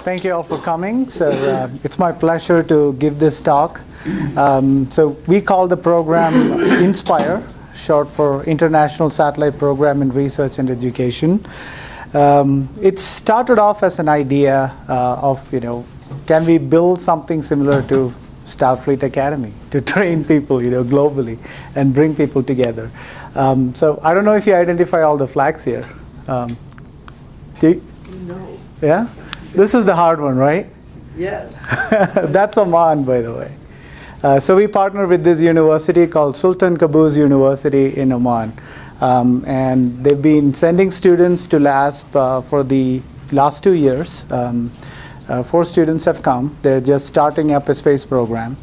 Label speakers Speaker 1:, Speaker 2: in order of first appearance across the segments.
Speaker 1: Thank you all for coming. So it's my pleasure to give this talk. So we call the program INSPIRE, short for International Satellite Program in Research and Education. It started off as an idea of, can we build something similar to Starfleet Academy to train people, globally and bring people together. So I don't know if you identify all the flags here.
Speaker 2: No.
Speaker 1: Yeah? This is the hard one, right?
Speaker 2: Yes.
Speaker 1: That's Oman, by the way. So we partner with this university called Sultan Qaboos University in Oman. And they've been sending students to LASP for the last 2 years. 4 students have come. They're just starting up a space program.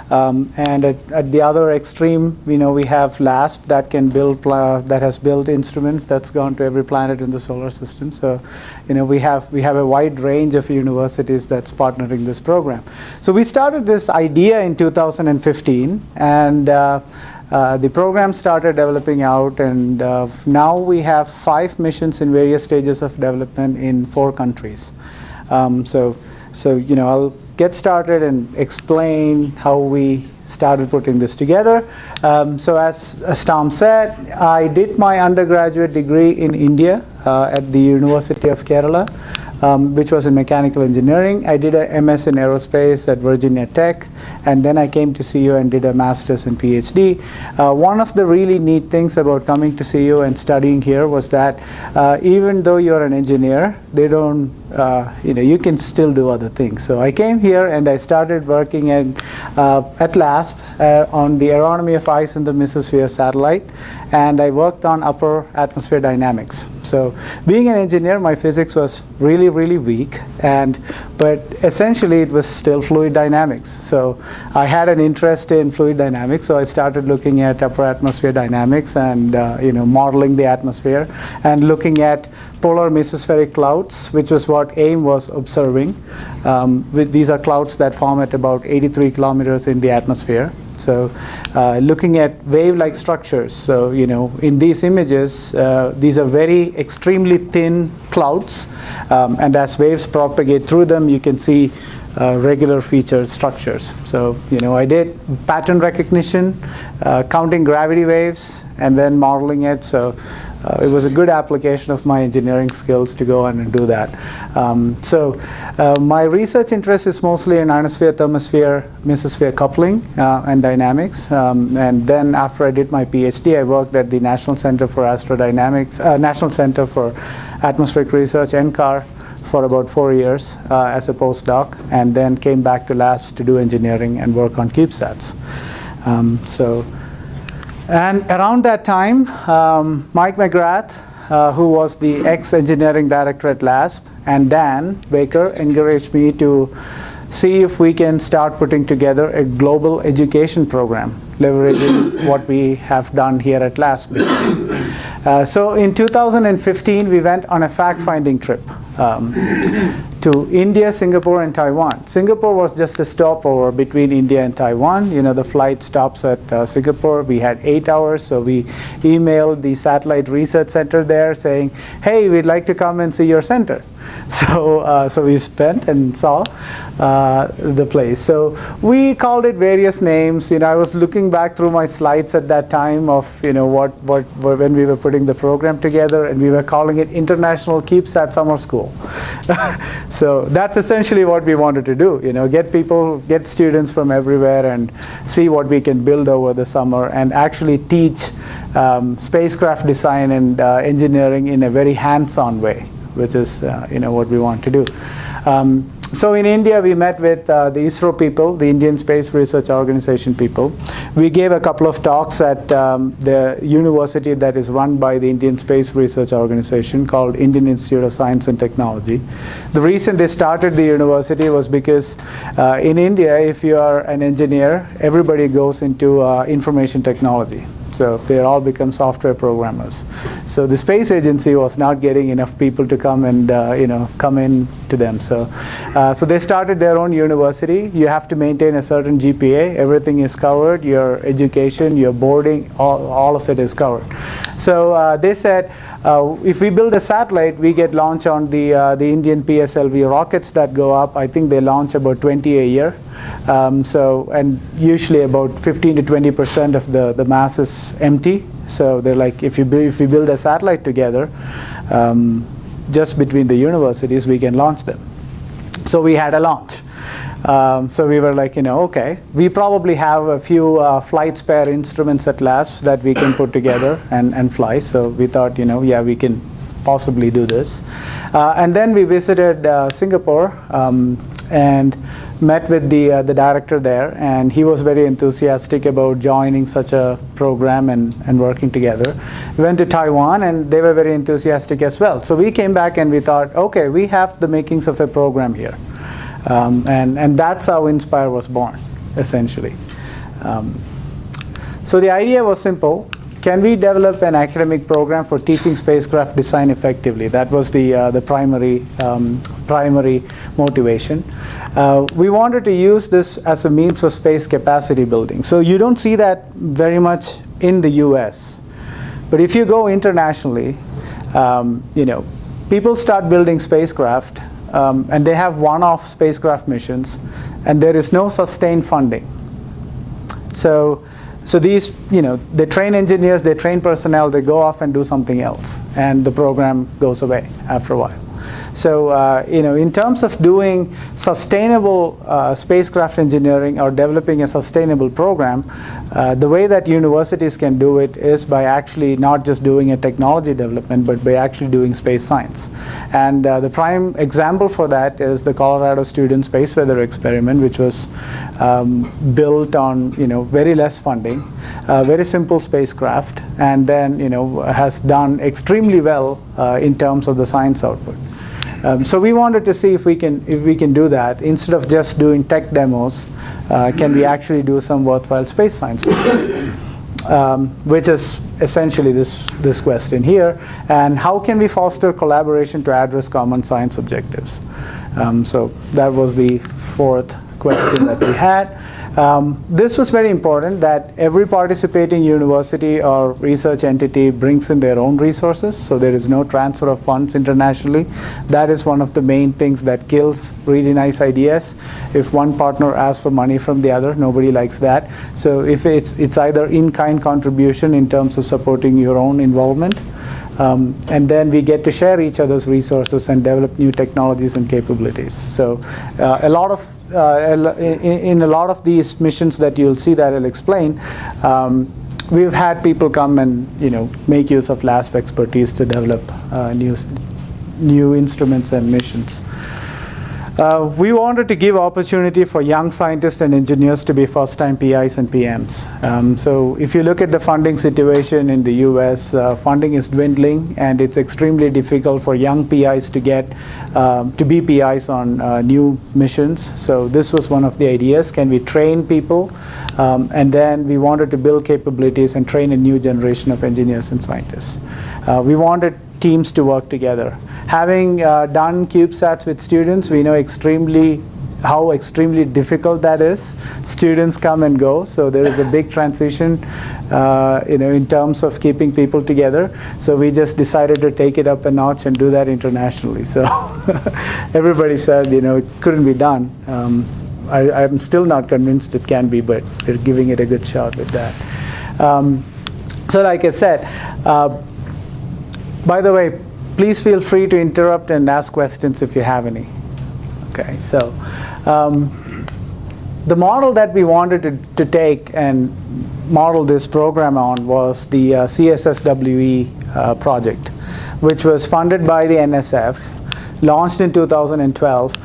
Speaker 1: And at the other extreme, we have LASP that can build that has built instruments that's gone to every planet in the solar system. So, we have a wide range of universities that's partnering this program. So we started this idea in 2015, and the program started developing out, and now we have 5 missions in various stages of development in 4 countries. So I'll get started and explain how we started putting this together. So as Tom said, I did my undergraduate degree in India at the University of Kerala, which was in mechanical engineering. I did a MS in aerospace at Virginia Tech, and then I came to CU and did a master's and PhD. One of the really neat things about coming to CU and studying here was that even though you're an engineer, they don't, you can still do other things. So I came here and I started working at LASP on the aeronomy of ice in the mesosphere satellite, and I worked on upper atmosphere dynamics. So being an engineer, my physics was really weak, but essentially it was still fluid dynamics. So I had an interest in fluid dynamics, so I started looking at upper atmosphere dynamics and modeling the atmosphere and looking at polar mesospheric clouds, which was what AIM was observing. These are clouds that form at about 83 kilometers in the atmosphere. So looking at wave-like structures. So, in these images, these are very extremely thin clouds, and as waves propagate through them, you can see regular featured structures. So, I did pattern recognition, counting gravity waves, and then modeling it. So it was a good application of my engineering skills to go on and do that. My research interest is mostly in ionosphere, thermosphere, mesosphere coupling and dynamics. And then after I did my PhD, I worked at the National Center for Astrodynamics, National Center for Atmospheric Research, NCAR, for about 4 years as a postdoc, and then came back to labs to do engineering and work on CubeSats. And around that time, Mike McGrath, who was the ex-engineering director at LASP, and Dan Baker encouraged me to see if we can start putting together a global education program, leveraging what we have done here at LASP. So in 2015, we went on a fact-finding trip to India, Singapore, and Taiwan. Singapore was just a stopover between India and Taiwan. The flight stops at Singapore. We had 8 hours, so we emailed the Satellite Research Center there saying, hey, we'd like to come and see your center. So we spent and saw the place. So we called it various names. I was looking back through my slides at that time of when we were putting the program together, and we were calling it International CubeSat Summer School. So that's essentially what we wanted to do. Get students from everywhere and see what we can build over the summer, and actually teach spacecraft design and engineering in a very hands-on way, which is what we want to do. So in India, we met with the ISRO people, the Indian Space Research Organization people. We gave a couple of talks at the university that is run by the Indian Space Research Organization called Indian Institute of Science and Technology. The reason they started the university was because in India, if you are an engineer, everybody goes into information technology. So they all become software programmers. So the space agency was not getting enough people to come and come in to them. So they started their own university. You have to maintain a certain GPA. Everything is covered. Your education, your boarding, all of it is covered. So they said, if we build a satellite, we get launched on the Indian PSLV rockets that go up. I think they launch about 20 a year. And usually about 15 to 20% of the mass is empty. So they're like, if we build a satellite together, just between the universities, we can launch them. So we had a launch. So we were like, okay, we probably have a few flight spare instruments at last that we can put together and fly. So we thought, yeah, we can possibly do this. And then we visited Singapore and met with the director there, and he was very enthusiastic about joining such a program and working together. We went to Taiwan, and they were very enthusiastic as well. So we came back and we thought, okay, we have the makings of a program here. And that's how INSPIRE was born, essentially. So the idea was simple. Can we develop an academic program for teaching spacecraft design effectively? That was the primary motivation. We wanted to use this as a means of space capacity building. So you don't see that very much in the US. But if you go internationally, people start building spacecraft, and they have one-off spacecraft missions, and there is no sustained funding. So these, they train engineers, they train personnel, they go off and do something else, and the program goes away after a while. So, in terms of doing sustainable spacecraft engineering or developing a sustainable program, the way that universities can do it is by actually not just doing a technology development, but by actually doing space science. And the prime example for that is the Colorado Student Space Weather Experiment, which was built on, very less funding, very simple spacecraft, and then, has done extremely well in terms of the science output. So we wanted to see if we can do that instead of just doing tech demos. Can we actually do some worthwhile space science with this? Which is essentially this question here. And how can we foster collaboration to address common science objectives? So that was the fourth question that we had. This was very important, that every participating university or research entity brings in their own resources, so there is no transfer of funds internationally. That is one of the main things that kills really nice ideas. If one partner asks for money from the other, nobody likes that. So if it's either in-kind contribution in terms of supporting your own involvement, and then we get to share each other's resources and develop new technologies and capabilities. So in a lot of these missions that you'll see that I'll explain, we've had people come and make use of LASP expertise to develop new instruments and missions. We wanted to give opportunity for young scientists and engineers to be first-time PIs and PMs. So if you look at the funding situation in the US, funding is dwindling, and it's extremely difficult for young PIs to get to be PIs on new missions. So this was one of the ideas. Can we train people? And then we wanted to build capabilities and train a new generation of engineers and scientists. We wanted teams to work together. Having done CubeSats with students, we know how extremely difficult that is. Students come and go, so there is a big transition in terms of keeping people together. So we just decided to take it up a notch and do that internationally. So everybody said, it couldn't be done. I'm still not convinced it can be, but we're giving it a good shot with that. So like I said, by the way, please feel free to interrupt and ask questions if you have any. Okay, so the model that we wanted to take and model this program on was the CSSWE project, which was funded by the NSF, launched in 2012.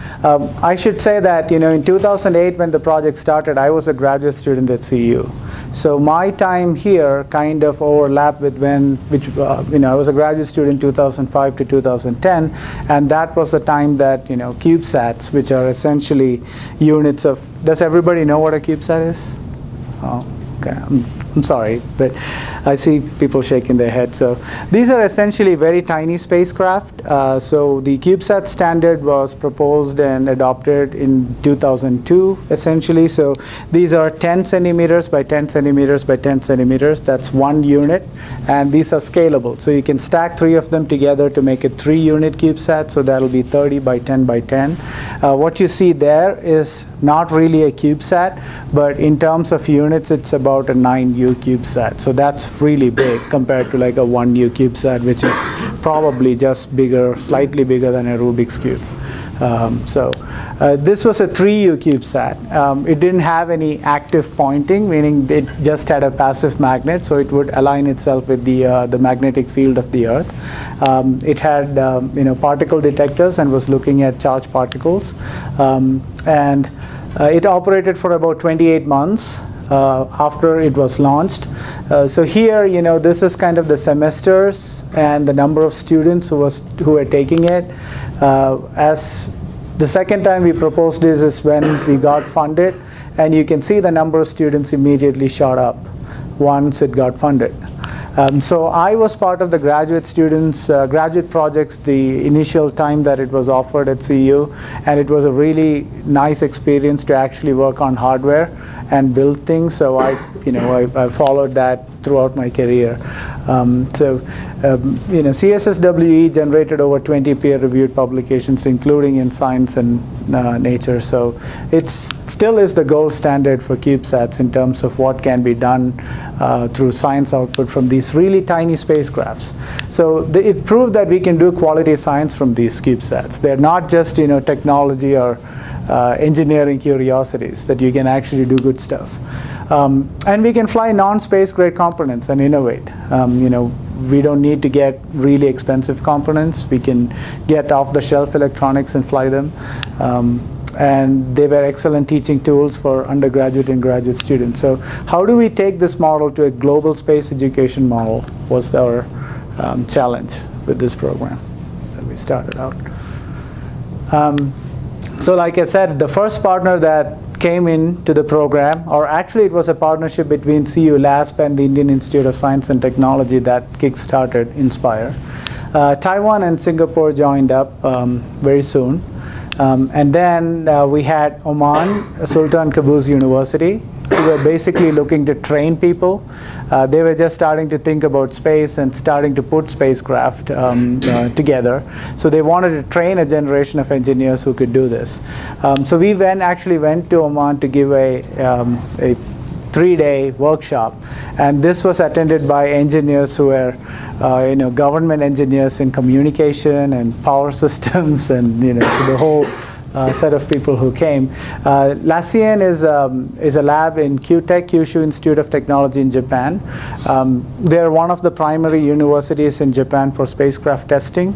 Speaker 1: I should say that in 2008 when the project started, I was a graduate student at CU. So my time here kind of overlapped with I was a graduate student 2005 to 2010, and that was the time that CubeSats, which are essentially units of. Does everybody know what a CubeSat is? Oh, okay. I'm I'm sorry, but I see people shaking their heads. So these are essentially very tiny spacecraft. So the CubeSat standard was proposed and adopted in 2002, essentially. So these are 10 centimeters by 10 centimeters by 10 centimeters. That's one unit. And these are scalable. So you can stack 3 of them together to make a 3-unit CubeSat. So that'll be 30 by 10 by 10. What you see there is not really a CubeSat, but in terms of units, it's about a 9U CubeSat. So that's really big compared to like a 1U CubeSat, which is probably just bigger, slightly bigger than a Rubik's Cube. This was a 3U CubeSat. It didn't have any active pointing, meaning it just had a passive magnet, so it would align itself with the magnetic field of the Earth. It had particle detectors and was looking at charged particles. It operated for about 28 months after it was launched. So here, this is kind of the semesters and the number of students who were taking it. As the second time we proposed this is when we got funded, and you can see the number of students immediately shot up once it got funded. So I was part of the graduate students, graduate projects, the initial time that it was offered at CU, and it was a really nice experience to actually work on hardware and build things. So I followed that throughout my career. CSSWE generated over 20 peer-reviewed publications, including in Science and Nature. So it still is the gold standard for CubeSats in terms of what can be done through science output from these really tiny spacecrafts. So it proved that we can do quality science from these CubeSats. They're not just technology or engineering curiosities, that you can actually do good stuff. And we can fly non-space grade components and innovate. We don't need to get really expensive components. We can get off-the-shelf electronics and fly them. And they were excellent teaching tools for undergraduate and graduate students. So how do we take this model to a global space education model was our challenge with this program that we started out. So like I said, the first partner that came into the program, or actually it was a partnership between CU LASP and the Indian Institute of Science and Technology that kickstarted INSPIRE. Taiwan and Singapore joined up very soon. And then we had Oman, Sultan Qaboos University, who were basically looking to train people. They were just starting to think about space and starting to put spacecraft together. So they wanted to train a generation of engineers who could do this. So we actually went to Oman to give a 3-day workshop, and this was attended by engineers who were government engineers in communication and power systems, and so the whole set of people who came. LASIEN is a lab in Kyushu Institute of Technology in Japan. They're one of the primary universities in Japan for spacecraft testing,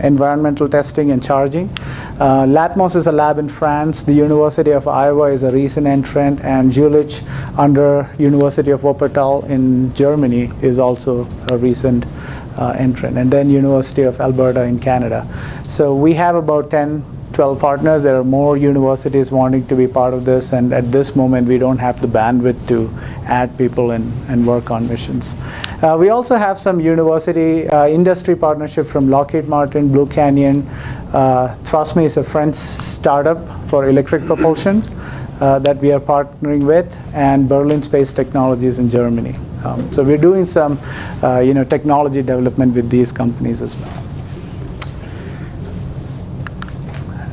Speaker 1: environmental testing and charging. LATMOS is a lab in France. The University of Iowa is a recent entrant, and Jülich under University of Wuppertal in Germany is also a recent entrant, and then University of Alberta in Canada. So we have about 10-12 partners. There are more universities wanting to be part of this, and at this moment we don't have the bandwidth to add people and work on missions. We also have some university industry partnership from Lockheed Martin, Blue Canyon. ThrustMe is a French startup for electric propulsion that we are partnering with, and Berlin Space Technologies in Germany. So we're doing some technology development with these companies as well.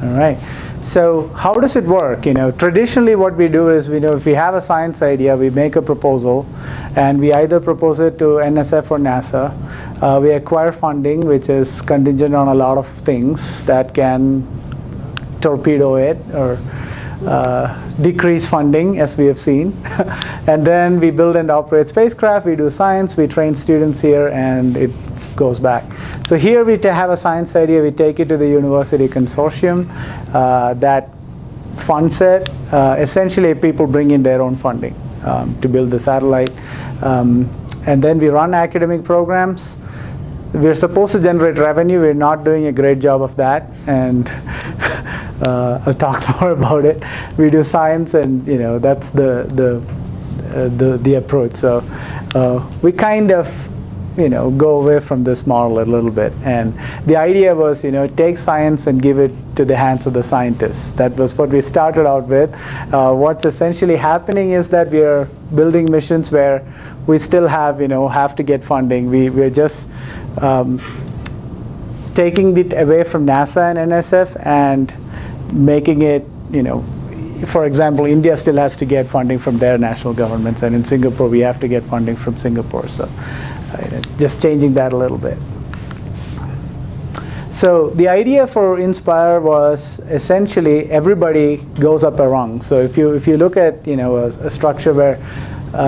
Speaker 1: All right. So how does it work? Traditionally what we do is, if we have a science idea, we make a proposal, and we either propose it to NSF or NASA. We acquire funding, which is contingent on a lot of things that can torpedo it or decrease funding, as we have seen. And then we build and operate spacecraft, we do science, we train students here, and it goes back. So here we have a science idea, we take it to the university consortium that funds it. Essentially, people bring in their own funding to build the satellite. And then we run academic programs. We're supposed to generate revenue. We're not doing a great job of that, and I'll talk more about it. We do science, and that's the the approach. So we kind of go away from this model a little bit. And the idea was, take science and give it to the hands of the scientists. That was what we started out with. What's essentially happening is that we are building missions where we still have to get funding. We're just taking it away from NASA and NSF and making it, for example, India still has to get funding from their national governments, and in Singapore we have to get funding from Singapore. So just changing that a little bit. So the idea for INSPIRE was essentially everybody goes up a rung. So if you look at a structure where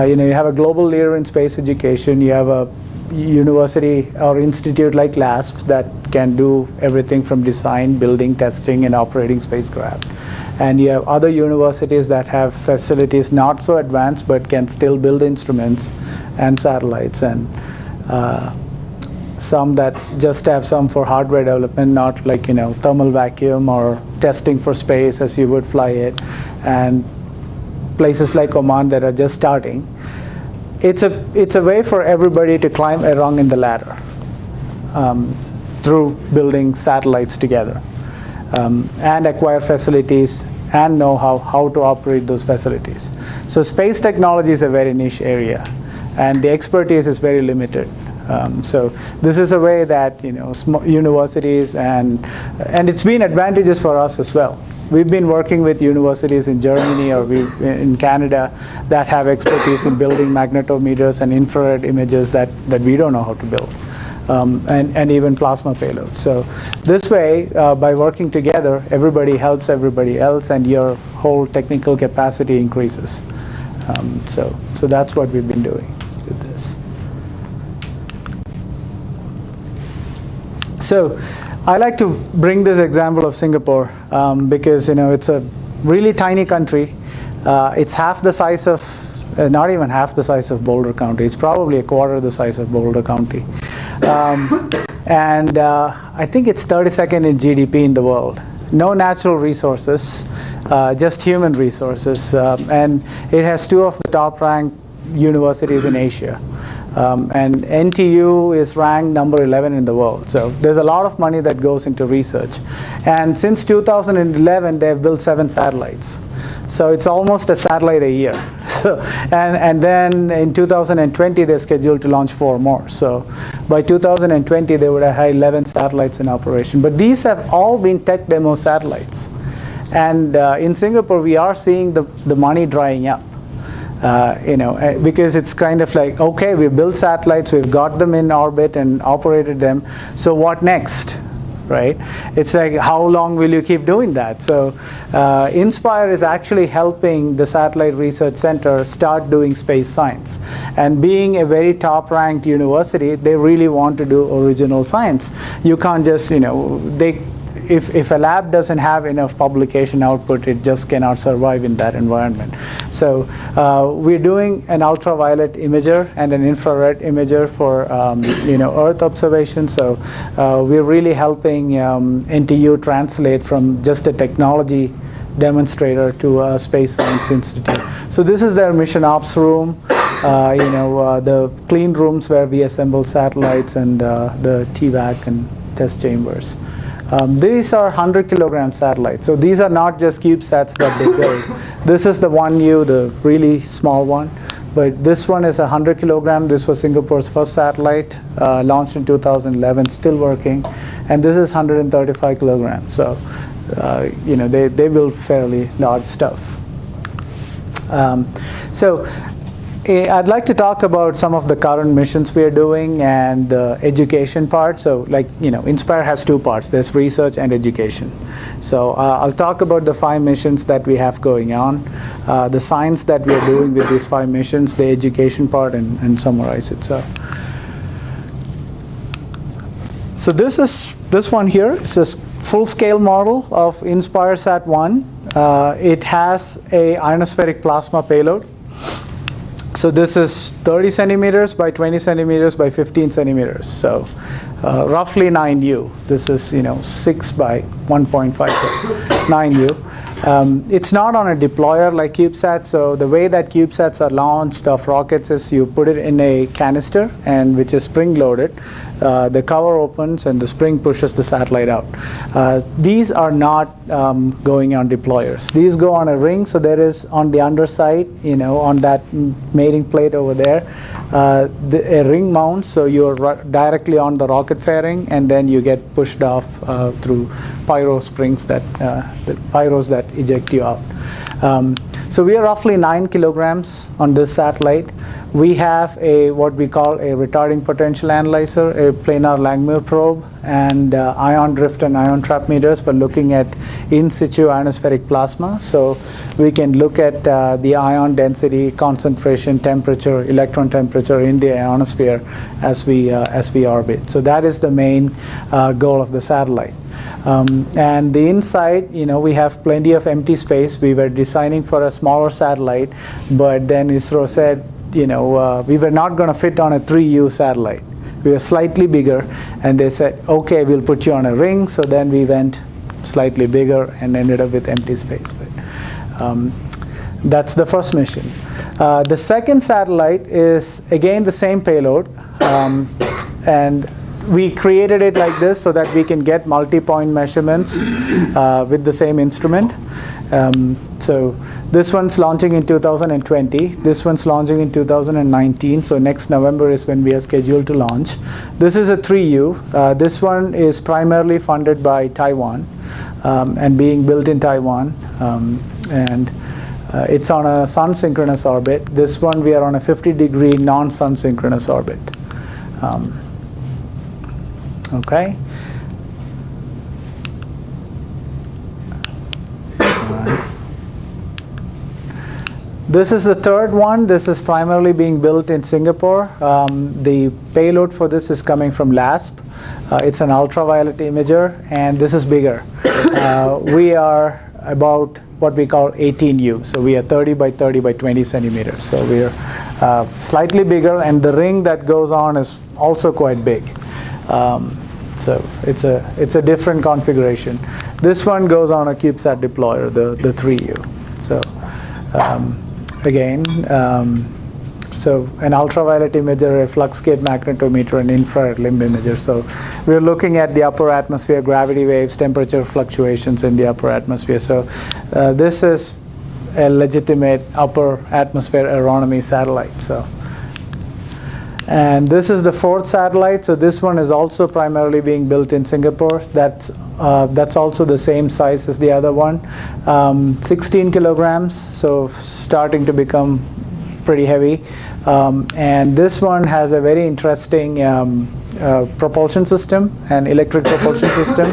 Speaker 1: you have a global leader in space education, you have a university or institute like LASP that can do everything from design, building, testing, and operating spacecraft. And you have other universities that have facilities not so advanced but can still build instruments and satellites, and some that just have some for hardware development, not like thermal vacuum or testing for space as you would fly it, and places like Oman that are just starting. It's a way for everybody to climb a rung in the ladder through building satellites together, and acquire facilities and know how to operate those facilities. So space technology is a very niche area, and the expertise is very limited. So this is a way that universities and it's been advantageous for us as well. We've been working with universities in Germany or in Canada that have expertise in building magnetometers and infrared images that we don't know how to build, and even plasma payloads. So this way, by working together, everybody helps everybody else, and your whole technical capacity increases. So that's what we've been doing with this. So I like to bring this example of Singapore because it's a really tiny country. It's half the size of, not even half the size of Boulder County. It's probably a quarter the size of Boulder County. And I think it's 32nd in GDP in the world. No natural resources, just human resources. And it has two of the top-ranked universities in Asia. And NTU is ranked number 11 in the world. So there's a lot of money that goes into research. And since 2011, they've built 7 satellites. So it's almost a satellite a year. So, and then in 2020, they're scheduled to launch 4 more. So by 2020, they would have had 11 satellites in operation. But these have all been tech demo satellites. And in Singapore, we are seeing the money drying up. Because it's kind of like, okay, we've built satellites, we've got them in orbit and operated them, so what next, right? It's like, how long will you keep doing that? So INSPIRE is actually helping the Satellite Research Center start doing space science. And being a very top-ranked university, they really want to do original science. You can't just, if a lab doesn't have enough publication output, it just cannot survive in that environment. So we're doing an ultraviolet imager and an infrared imager for Earth observation. So we're really helping NTU translate from just a technology demonstrator to a space science institute. So this is their mission ops room, the clean rooms where we assemble satellites, and the TVAC and test chambers. These are 100-kilogram satellites. So these are not just CubeSats that they build. This is the 1U, the really small one. But this one is 100 kilogram. This was Singapore's first satellite, launched in 2011, still working. And this is 135 kilograms. So, they build fairly large stuff. I'd like to talk about some of the current missions we are doing and the education part. So INSPIRE has 2 parts. There's research and education. So I'll talk about the 5 missions that we have going on, the science that we are doing with these 5 missions, the education part, and summarize it. So this one here is a full-scale model of INSPIRE Sat-1. It has a ionospheric plasma payload. So this is 30 centimeters by 20 centimeters by 15 centimeters. So roughly 9U. This is 6 by 1.5, 9U. It's not on a deployer like CubeSat, so the way that CubeSats are launched off rockets is you put it in a canister, and which is spring-loaded. The cover opens and the spring pushes the satellite out. These are not going on deployers. These go on a ring, so there is on the underside, on that mating plate over there, a ring mount, so you're directly on the rocket fairing, and then you get pushed off through pyro springs the pyros that eject you out. So we are roughly 9 kilograms on this satellite. We have what we call a retarding potential analyzer, a planar Langmuir probe, and ion drift and ion trap meters for looking at in situ ionospheric plasma. So we can look at the ion density, concentration, temperature, electron temperature in the ionosphere as we orbit. So that is the main goal of the satellite. And the inside, we have plenty of empty space. We were designing for a smaller satellite, but then ISRO said, we were not going to fit on a 3U satellite. We were slightly bigger, and they said, okay, we'll put you on a ring. So then we went slightly bigger and ended up with empty space. But that's the first mission. The second satellite is, again, the same payload. And we created it like this so that we can get multi-point measurements with the same instrument. So this one's launching in 2020. This one's launching in 2019. So next November is when we are scheduled to launch. This is a 3U. This one is primarily funded by Taiwan and being built in Taiwan. And it's on a sun-synchronous orbit. This one, we are on a 50-degree non-sun synchronous orbit. Okay. This is the third one. This is primarily being built in Singapore. The payload for this is coming from LASP. It's an ultraviolet imager, and this is bigger. We are about what we call 18U. So we are 30 by 30 by 20 centimeters. So we are slightly bigger, and the ring that goes on is also quite big. So it's a different configuration. This one goes on a CubeSat deployer, the 3U. So again, so an ultraviolet imager, a flux gate magnetometer, and infrared limb imager. So we're looking at the upper atmosphere, gravity waves, temperature fluctuations in the upper atmosphere. So this is a legitimate upper atmosphere aeronomy satellite. So. And this is the fourth satellite. So this one is also primarily being built in Singapore. That's also the same size as the other one, 16 kilograms. So starting to become pretty heavy. And this one has a very interesting propulsion system, an electric propulsion system.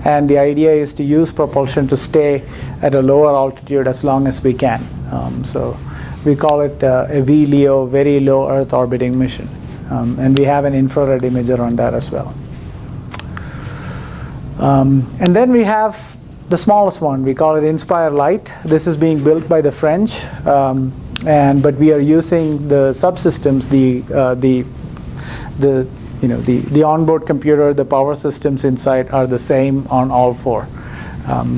Speaker 1: And the idea is to use propulsion to stay at a lower altitude as long as we can. So we call it a VLEO, very low Earth orbiting mission. And we have an infrared imager on that as well. And then we have the smallest one. We call it INSPIRE Lite. This is being built by the French, but we are using the subsystems, the onboard computer, the power systems inside are the same on all four.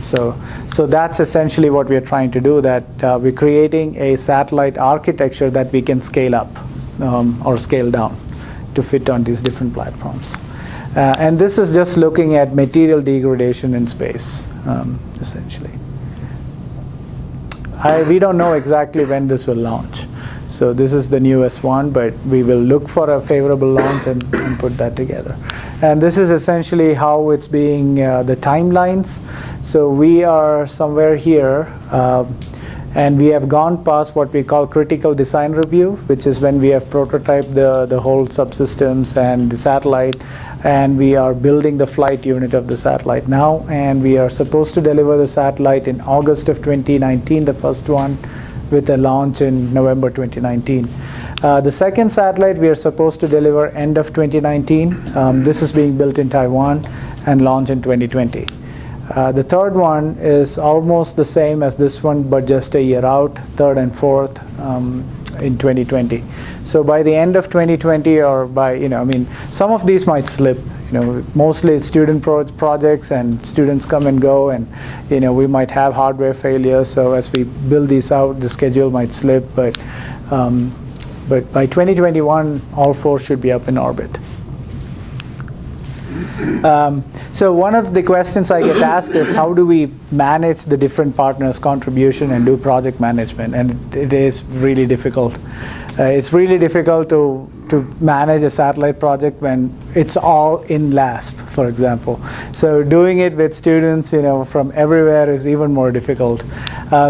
Speaker 1: So that's essentially what we are trying to do, that we're creating a satellite architecture that we can scale up or scale down to fit on these different platforms. And this is just looking at material degradation in space, essentially. We don't know exactly when this will launch. So this is the newest one, but we will look for a favorable launch and put that together. And this is essentially how it's being, the timelines. So we are somewhere here, and we have gone past what we call critical design review, which is when we have prototyped the whole subsystems and the satellite, and we are building the flight unit of the satellite now, and we are supposed to deliver the satellite in August of 2019, the first one, with a launch in November 2019. The second satellite we are supposed to deliver end of 2019. This is being built in Taiwan and launch in 2020. The third one is almost the same as this one, but just a year out, third and fourth. in 2020. So by the end of 2020, or by, I mean, some of these might slip. Mostly it's student projects, and students come and go, and we might have hardware failures. So as we build these out, the schedule might slip, but by 2021, all 4 should be up in orbit. So one of the questions I get asked is, how do we manage the different partners' contribution and do project management? And it is really difficult. It's really difficult to manage a satellite project when it's all in LASP, for example. So doing it with students, from everywhere is even more difficult.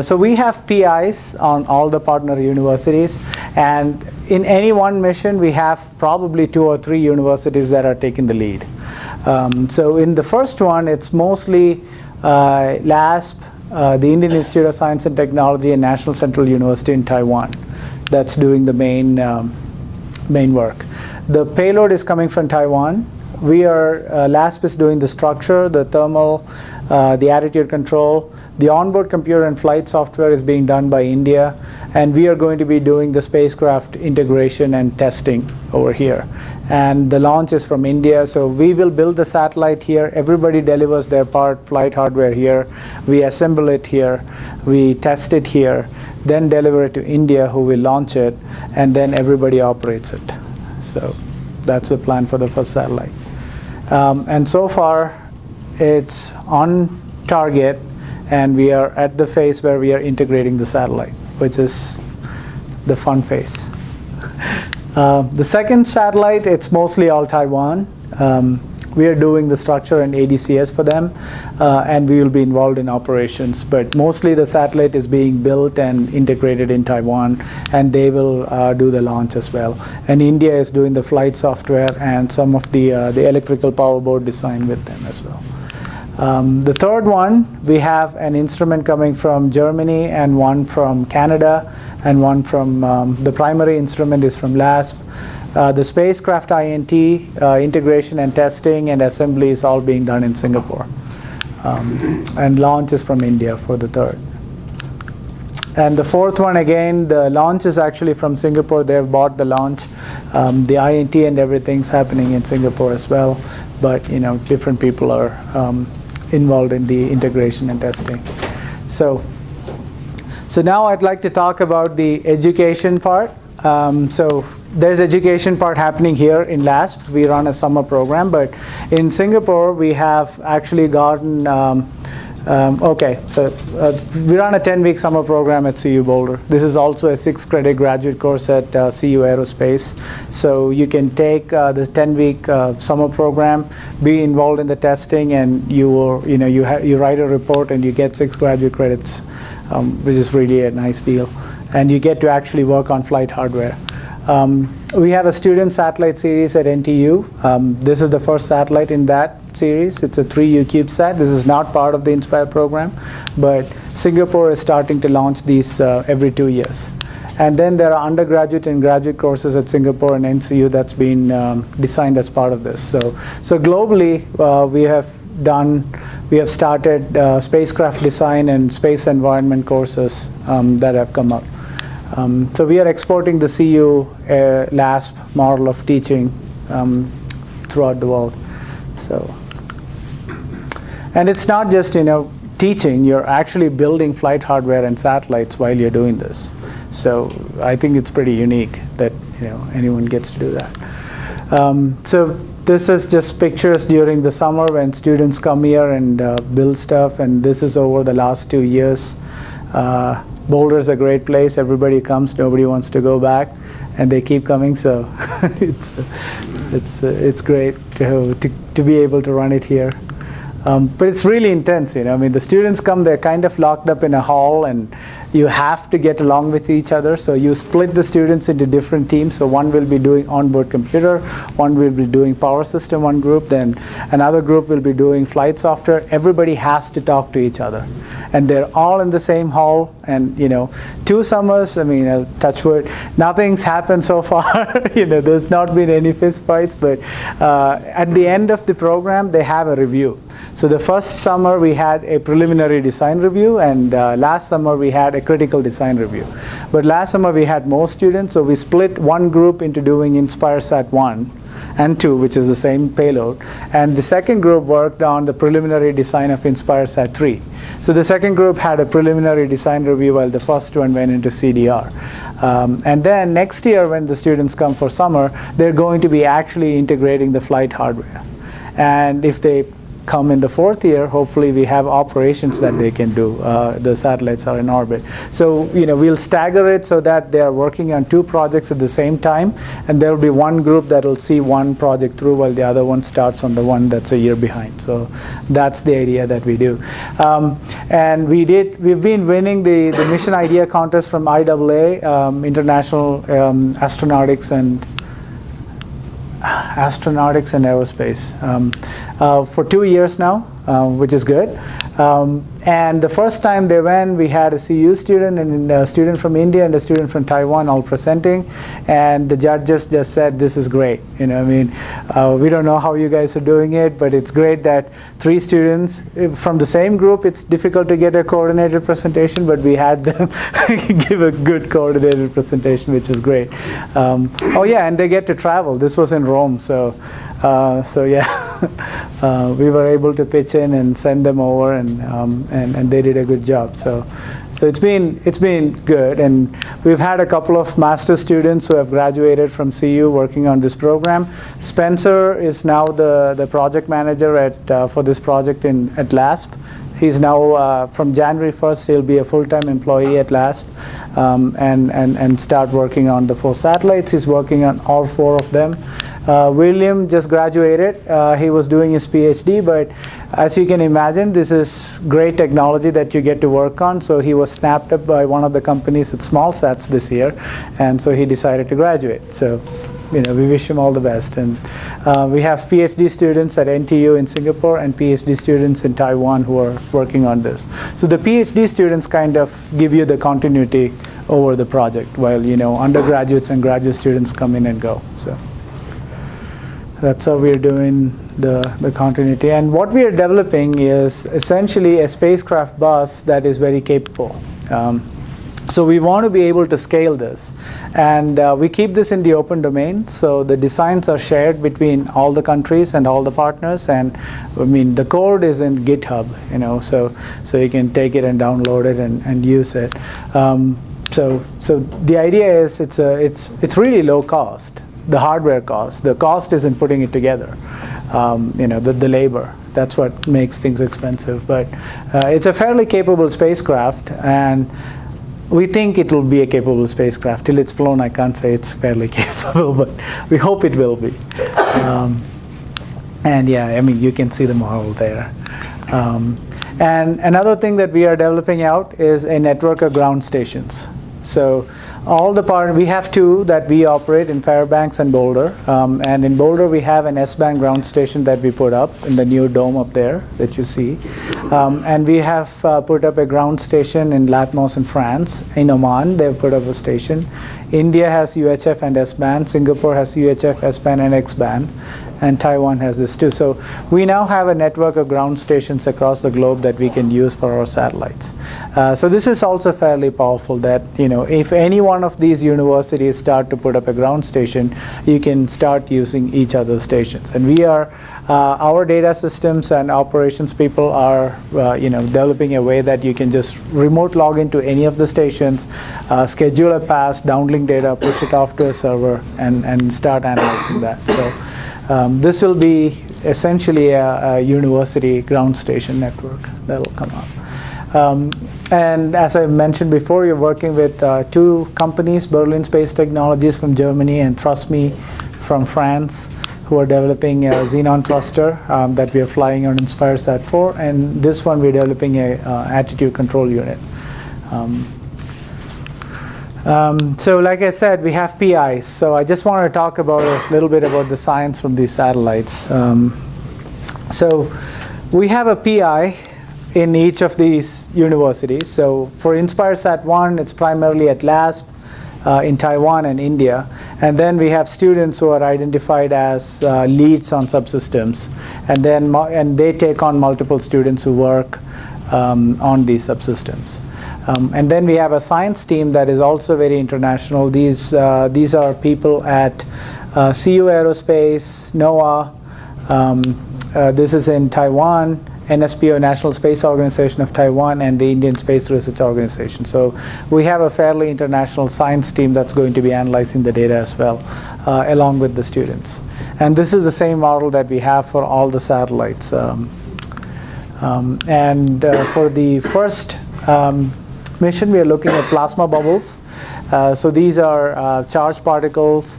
Speaker 1: So we have PIs on all the partner universities, and in any one mission, we have probably 2 or 3 universities that are taking the lead. So in the first one, it's mostly LASP, the Indian Institute of Science and Technology, and National Central University in Taiwan that's doing the main work. The payload is coming from Taiwan. We are, LASP is doing the structure, the thermal, the attitude control. The onboard computer and flight software is being done by India, and we are going to be doing the spacecraft integration and testing over here. And the launch is from India, so we will build the satellite here. Everybody delivers their part, flight hardware here. We assemble it here. We test it here, then deliver it to India, who will launch it, and then everybody operates it. So that's the plan for the first satellite. And so far, it's on target, and we are at the phase where we are integrating the satellite, which is the fun phase. The second satellite, it's mostly all Taiwan. We are doing the structure and ADCS for them, and we will be involved in operations. But mostly the satellite is being built and integrated in Taiwan, and they will do the launch as well. And India is doing the flight software and some of the electrical power board design with them as well. The third one, we have an instrument coming from Germany, and one from Canada, and one from, the primary instrument is from LASP. The spacecraft INT, integration and testing and assembly is all being done in Singapore. And launch is from India for the third. And the fourth one, again, the launch is actually from Singapore. They have bought the launch. The INT and everything's happening in Singapore as well. But, different people are involved in the integration and testing. So now I'd like to talk about the education part. So there's education part happening here in LASP. We run a summer program, but in Singapore we have actually gotten, we run a 10-week summer program at CU Boulder. This is also a 6-credit graduate course at CU Aerospace. So you can take the 10-week summer program, be involved in the testing, and you write a report and you get 6 graduate credits, which is really a nice deal. And you get to actually work on flight hardware. We have a student satellite series at NTU. This is the first satellite in that series. It's a 3U CubeSat. This is not part of the INSPIRE program, but Singapore is starting to launch these every 2 years. And then there are undergraduate and graduate courses at Singapore and NCU that's been designed as part of this. So globally, we have started spacecraft design and space environment courses that have come up. So we are exporting the CU LASP model of teaching throughout the world. So, and it's not just teaching. You're actually building flight hardware and satellites while you're doing this. So I think it's pretty unique that anyone gets to do that. So this is just pictures during the summer when students come here and build stuff, and this is over the last 2 years. Boulder is a great place. Everybody comes. Nobody wants to go back, and they keep coming. So it's great to be able to run it here. But it's really intense. I mean, the students come. They're kind of locked up in a hall, and you have to get along with each other. So you split the students into different teams. So one will be doing onboard computer, one will be doing power system, one group, then another group will be doing flight software. Everybody has to talk to each other. And they're all in the same hall. And 2 summers, I mean, touch wood, nothing's happened so far. There's not been any fist fights. But at the end of the program, they have a review. So the first summer we had a preliminary design review, and last summer we had a critical design review. But last summer we had more students, so we split one group into doing INSPIRE Sat 1 and 2, which is the same payload. And the second group worked on the preliminary design of INSPIRE Sat 3. So the second group had a preliminary design review while the first one went into CDR. And then next year when the students come for summer, they're going to be actually integrating the flight hardware. And if they come in the fourth year, hopefully we have operations that they can do. The satellites are in orbit. So we'll stagger it so that they are working on two projects at the same time, and there will be one group that will see one project through while the other one starts on the one that's a year behind. So that's the idea that we do. And we've been winning the mission idea contest from IAA, International Astronautics and Aerospace, for 2 years now, which is good. And the first time they went, we had a CU student and a student from India and a student from Taiwan all presenting, and the judges just said, "This is great." We don't know how you guys are doing it, but it's great that 3 students from the same group. It's difficult to get a coordinated presentation, but we had them give a good coordinated presentation, which is great. Oh yeah, and they get to travel. This was in Rome, so yeah, we were able to pitch in and send them over, and they did a good job. So it's been good, and we've had a couple of master students who have graduated from CU working on this program. Spencer is now the project manager for this project at LASP. He's now, from January 1st, he'll be a full-time employee at LASP and start working on the 4 satellites. He's working on all 4 of them. William just graduated. He was doing his PhD, but as you can imagine, this is great technology that you get to work on. So he was snapped up by one of the companies at SmallSats this year, and so he decided to graduate. So we wish him all the best. And we have PhD students at NTU in Singapore and PhD students in Taiwan who are working on this. So the PhD students kind of give you the continuity over the project, while undergraduates and graduate students come in and go. So that's how we're doing the continuity. And what we are developing is essentially a spacecraft bus that is very capable. So we want to be able to scale this. And we keep this in the open domain. So the designs are shared between all the countries and all the partners. And the code is in GitHub, so you can take it and download it and use it. So the idea is it's really low cost. The hardware cost. The cost is in putting it together. The labor. That's what makes things expensive. But it's a fairly capable spacecraft, and we think it will be a capable spacecraft. Till it's flown, I can't say it's fairly capable, but we hope it will be. And yeah, you can see the model there. And another thing that we are developing out is a network of ground stations. So we have 2 that we operate in Fairbanks and Boulder. And in Boulder, we have an S-band ground station that we put up in the new dome up there that you see. And we have put up a ground station in Latmos in France. In Oman, they've put up a station. India has UHF and S-band. Singapore has UHF, S-band, and X-band. And Taiwan has this too. So we now have a network of ground stations across the globe that we can use for our satellites. So this is also fairly powerful that, if any one of these universities start to put up a ground station, you can start using each other's stations. And we are, our data systems and operations people are, developing a way that you can just remote log into any of the stations, schedule a pass, downlink data, push it off to a server, and start analyzing that. So this will be essentially a university ground station network that will come up. And as I mentioned before, you're working with 2 companies, Berlin Space Technologies from Germany and Trust Me from France, who are developing a Xenon thruster that we are flying on INSPIRE Sat 4. And this one we're developing a attitude control unit. So like I said, we have PIs. So I just want to talk about a little bit about the science from these satellites. So we have a PI in each of these universities. So for INSPIRE Sat 1, it's primarily at LASP. in Taiwan and India. And then we have students who are identified as leads on subsystems. And they take on multiple students who work on these subsystems. And then we have a science team that is also very international. These are people at CU Aerospace, NOAA. This is in Taiwan, NSPO, National Space Organization of Taiwan, and the Indian Space Research Organization. So we have a fairly international science team that's going to be analyzing the data as well, along with the students. And this is the same model that we have for all the satellites. For the first mission, we are looking at plasma bubbles. So these are charged particles,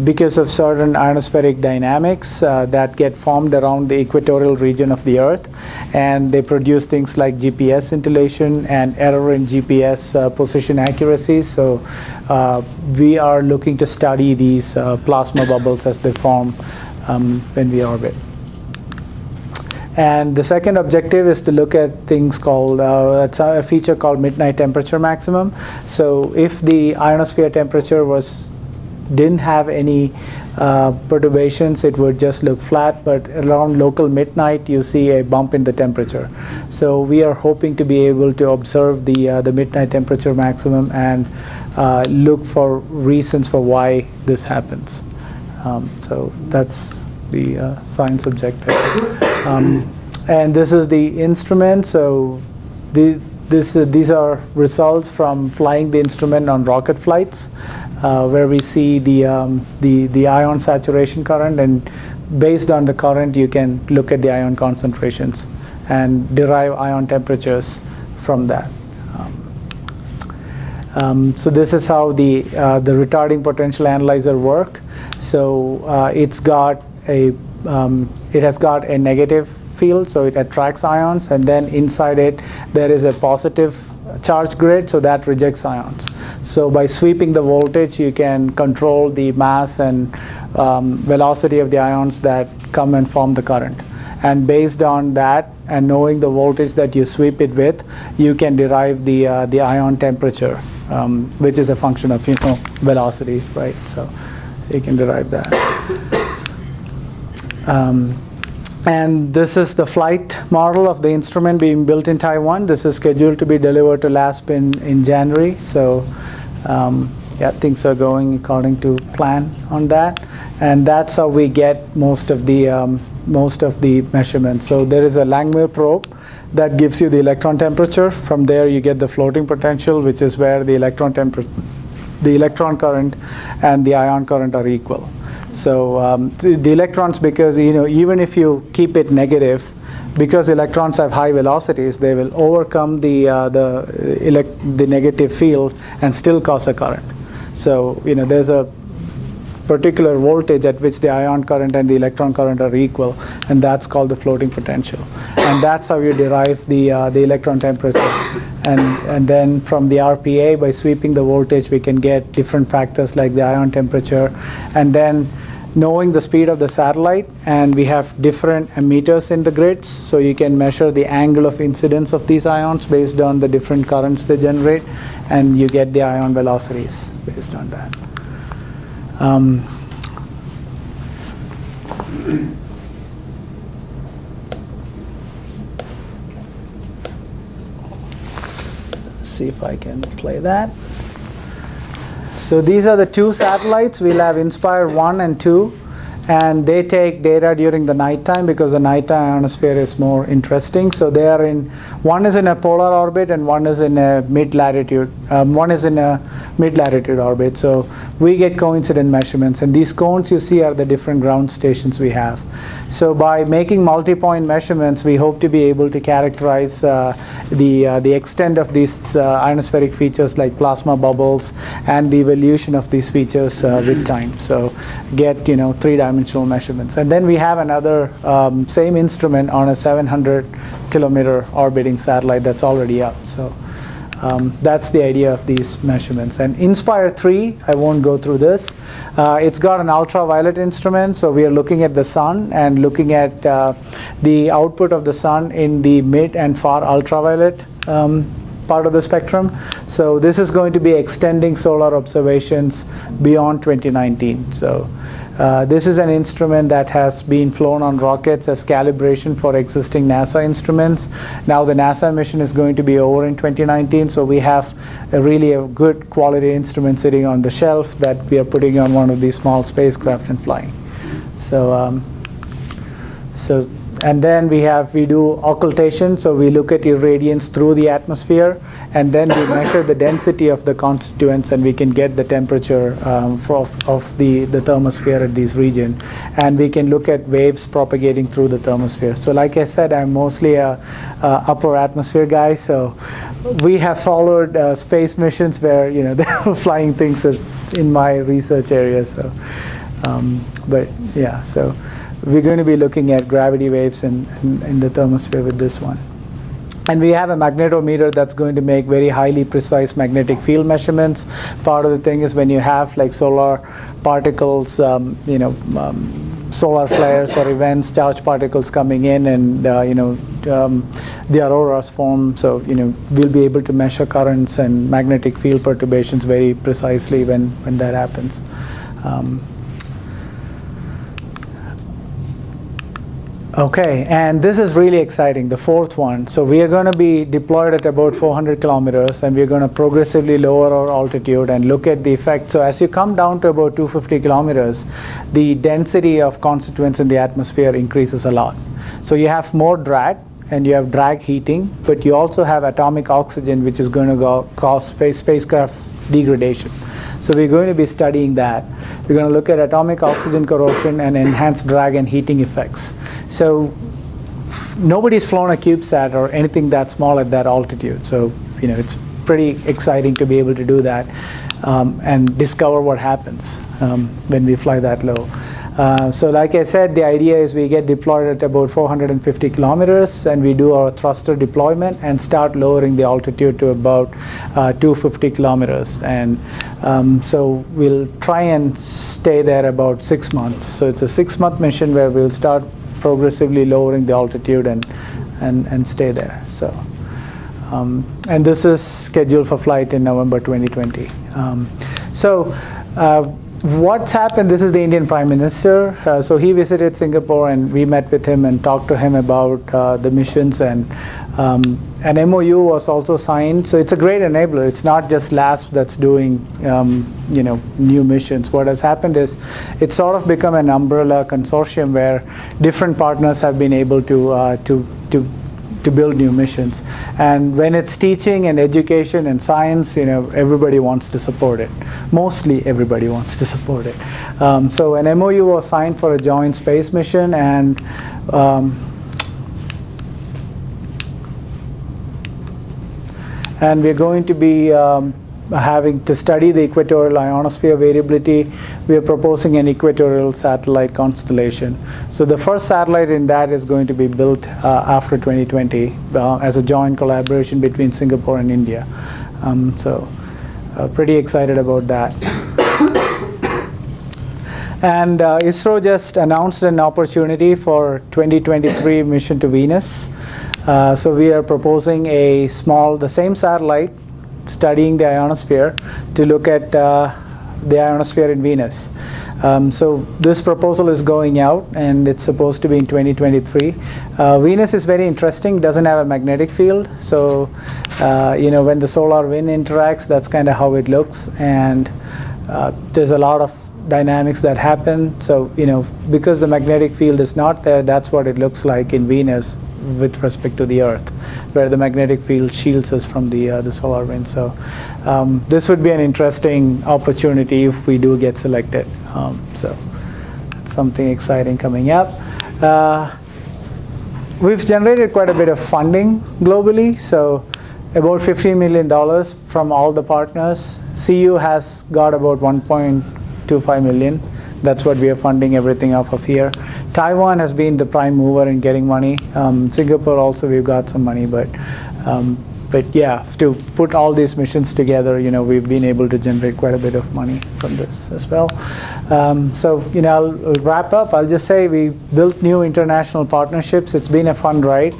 Speaker 1: because of certain ionospheric dynamics that get formed around the equatorial region of the Earth, and they produce things like GPS scintillation and error in GPS position accuracy. So we are looking to study these plasma bubbles as they form when we orbit. And the second objective is to look at things called, it's a feature called midnight temperature maximum. So if the ionosphere temperature didn't have any perturbations, it would just look flat, but around local midnight you see a bump in the temperature. So we are hoping to be able to observe the midnight temperature maximum and look for reasons for why this happens. So that's the science objective. And this is the instrument. So these are results from flying the instrument on rocket flights, where we see the ion saturation current, and based on the current you can look at the ion concentrations and derive ion temperatures from that. So this is how the retarding potential analyzer work. So it has got a negative field, so it attracts ions, and then inside it there is a positive charge grid, so that rejects ions. So by sweeping the voltage, you can control the mass and velocity of the ions that come and form the current. And based on that, and knowing the voltage that you sweep it with, you can derive the ion temperature, which is a function of velocity, right? So you can derive that. And this is the flight model of the instrument being built in Taiwan. This is scheduled to be delivered to LASP in January. So yeah, things are going according to plan on that. And that's how we get most of the measurements. So there is a Langmuir probe that gives you the electron temperature. From there you get the floating potential, which is where the electron current and the ion current are equal. So the electrons, because even if you keep it negative, because electrons have high velocities, they will overcome the negative field and still cause a current. So there's a particular voltage at which the ion current and the electron current are equal, and that's called the floating potential. And that's how you derive the electron temperature. And then from the RPA, by sweeping the voltage, we can get different factors like the ion temperature. And then knowing the speed of the satellite, and we have different emitters in the grids, so you can measure the angle of incidence of these ions based on the different currents they generate, and you get the ion velocities based on that. See if I can play that. So these are the two satellites. We'll have INSPIRE 1 and 2, and they take data during the nighttime because the nighttime ionosphere is more interesting. So they are one is in a polar orbit and one is in a mid-latitude. Orbit. So we get coincident measurements, and these cones you see are the different ground stations we have. So by making multi-point measurements, we hope to be able to characterize the extent of these ionospheric features like plasma bubbles and the evolution of these features with time. So get three-dimensional measurements. And then we have another same instrument on a 700-kilometer orbiting satellite that's already up. So that's the idea of these measurements. And INSPIRE 3, I won't go through this. It's got an ultraviolet instrument, so we are looking at the sun and looking at the output of the sun in the mid and far ultraviolet part of the spectrum. So this is going to be extending solar observations beyond 2019. So this is an instrument that has been flown on rockets as calibration for existing NASA instruments. Now the NASA mission is going to be over in 2019, so we have really a good quality instrument sitting on the shelf that we are putting on one of these small spacecraft and flying. So, and then we do occultation, so we look at irradiance through the atmosphere, and then we measure the density of the constituents, and we can get the temperature of the thermosphere at this region, and we can look at waves propagating through the thermosphere. So like I said, I'm mostly a upper atmosphere guy, so we have followed space missions where they were flying things in my research area. So, but yeah, so we're going to be looking at gravity waves in the thermosphere with this one. And we have a magnetometer that's going to make very highly precise magnetic field measurements. Part of the thing is when you have like solar particles, solar flares or events, charged particles coming in, and the auroras form. So we'll be able to measure currents and magnetic field perturbations very precisely when that happens. Okay, and this is really exciting, the fourth one. So we are going to be deployed at about 400 kilometers, and we're going to progressively lower our altitude and look at the effect. So as you come down to about 250 kilometers, the density of constituents in the atmosphere increases a lot. So you have more drag, and you have drag heating, but you also have atomic oxygen, which is going to cause spacecraft degradation. So we're going to be studying that. We're going to look at atomic oxygen corrosion and enhanced drag and heating effects. So nobody's flown a CubeSat or anything that small at that altitude. So it's pretty exciting to be able to do that and discover what happens when we fly that low. So like I said, the idea is we get deployed at about 450 kilometers, and we do our thruster deployment and start lowering the altitude to about 250 kilometers. And so we'll try and stay there about 6 months. So it's a 6-month mission where we'll start progressively lowering the altitude and stay there. So and this is scheduled for flight in November 2020. What's happened, this is the Indian Prime Minister. So he visited Singapore, and we met with him and talked to him about the missions, and an MOU was also signed. So it's a great enabler. It's not just LASP that's doing new missions. What has happened is it's sort of become an umbrella consortium where different partners have been able to build new missions. And when it's teaching and education and science, everybody wants to support it. Mostly everybody wants to support it. So an MOU was signed for a joint space mission, and we're going to be having to study the equatorial ionosphere variability. We are proposing an equatorial satellite constellation. So the first satellite in that is going to be built after 2020 as a joint collaboration between Singapore and India. So pretty excited about that. And ISRO just announced an opportunity for 2023 mission to Venus. So we are proposing the same satellite studying the ionosphere to look at the ionosphere in Venus. So this proposal is going out, and it's supposed to be in 2023. Venus is very interesting, doesn't have a magnetic field. So when the solar wind interacts, that's kind of how it looks. And there's a lot of dynamics that happen. So because the magnetic field is not there, that's what it looks like in Venus with respect to the Earth, where the magnetic field shields us from the solar wind. So this would be an interesting opportunity if we do get selected. So it's something exciting coming up. We've generated quite a bit of funding globally, so about $15 million from all the partners. CU has got about 1.25 million. That's what we are funding everything off of here. Taiwan has been the prime mover in getting money. Singapore also, we've got some money, but But yeah, to put all these missions together, we've been able to generate quite a bit of money from this as well. So, I'll wrap up. I'll just say we built new international partnerships. It's been a fun ride,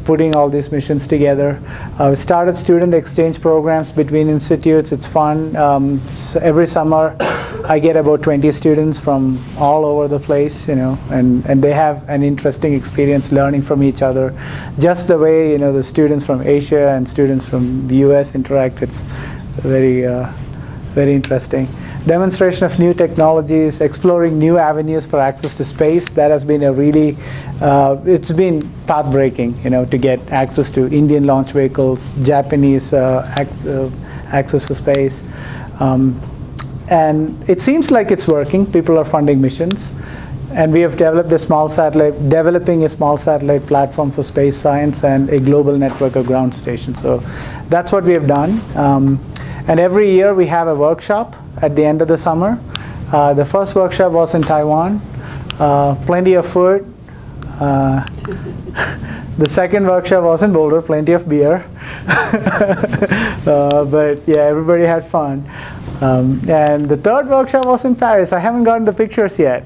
Speaker 1: putting all these missions together. We started student exchange programs between institutes. It's fun. So every summer, I get about 20 students from all over the place, and they have an interesting experience learning from each other. Just the way, the students from Asia and students from the US interact, it's very, very interesting. Demonstration of new technologies, exploring new avenues for access to space. That has been a really, it's been path-breaking, to get access to Indian launch vehicles, Japanese access to space. And it seems like it's working. People are funding missions. And we have developing a small satellite platform for space science and a global network of ground stations. So that's what we have done. And every year we have a workshop at the end of the summer. The first workshop was in Taiwan. Plenty of food. The second workshop was in Boulder. Plenty of beer. But yeah, everybody had fun. And the third workshop was in Paris. I haven't gotten the pictures yet.